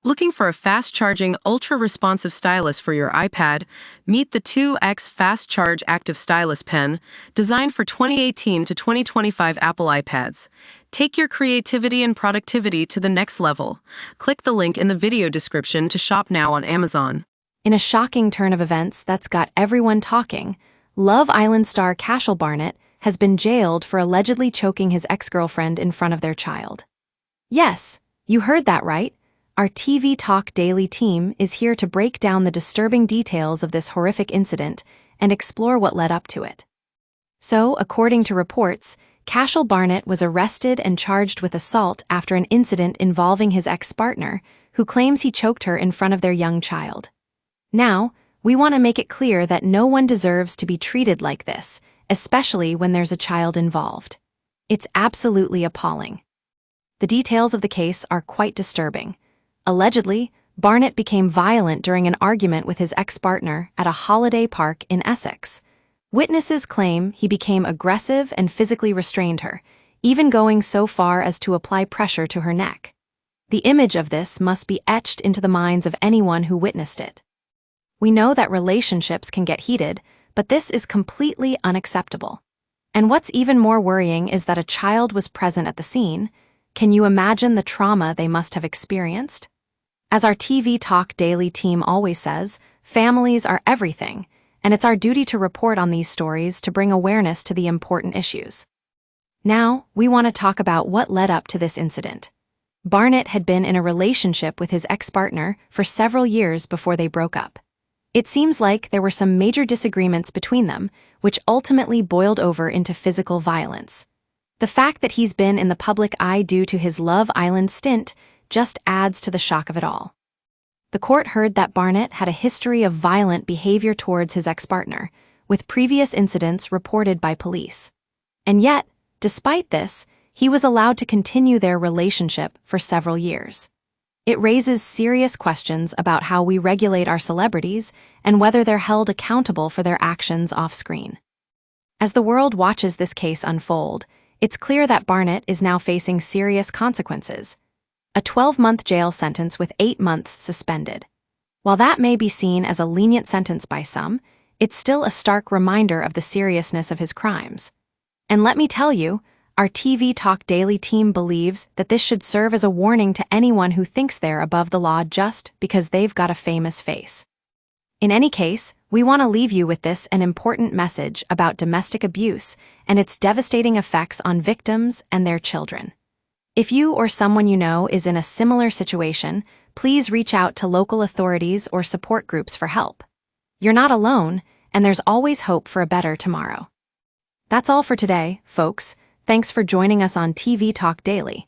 Looking for a fast-charging, ultra-responsive stylus for your iPad? Meet the 2X Fast Charge Active Stylus Pen, designed for 2018 to 2025 Apple iPads. Take your creativity and productivity to the next level. Click the link in the video description to shop now on Amazon. In a shocking turn of events that's got everyone talking, Love Island star Cashel Barnett has been jailed for allegedly choking his ex-girlfriend in front of their child. Yes, you heard that right. Our TV Talk Daily team is here to break down the disturbing details of this horrific incident and explore what led up to it. So, according to reports, Cashel Barnett was arrested and charged with assault after an incident involving his ex-partner, who claims he choked her in front of their young child. Now, we want to make it clear that no one deserves to be treated like this, especially when there's a child involved. It's absolutely appalling. The details of the case are quite disturbing. Allegedly, Barnett became violent during an argument with his ex-partner at a holiday park in Essex. Witnesses claim he became aggressive and physically restrained her, even going so far as to apply pressure to her neck. The image of this must be etched into the minds of anyone who witnessed it. We know that relationships can get heated, but this is completely unacceptable. And what's even more worrying is that a child was present at the scene. Can you imagine the trauma they must have experienced? As our TV Talk Daily team always says, families are everything, and it's our duty to report on these stories to bring awareness to the important issues. Now, we want to talk about what led up to this incident. Barnett had been in a relationship with his ex-partner for several years before they broke up. It seems like there were some major disagreements between them, which ultimately boiled over into physical violence. The fact that he's been in the public eye due to his Love Island stint just adds to the shock of it all. The court heard that Barnett had a history of violent behavior towards his ex-partner, with previous incidents reported by police. And yet, despite this, he was allowed to continue their relationship for several years. It raises serious questions about how we regulate our celebrities and whether they're held accountable for their actions off-screen. As the world watches this case unfold, it's clear that Barnett is now facing serious consequences. A 12-month jail sentence with 8 months suspended. While that may be seen as a lenient sentence by some, it's still a stark reminder of the seriousness of his crimes. And let me tell you, our TV Talk Daily team believes that this should serve as a warning to anyone who thinks they're above the law just because they've got a famous face. In any case, we want to leave you with an important message about domestic abuse and its devastating effects on victims and their children. If you or someone you know is in a similar situation, please reach out to local authorities or support groups for help. You're not alone, and there's always hope for a better tomorrow. That's all for today, folks. Thanks for joining us on TV Talk Daily.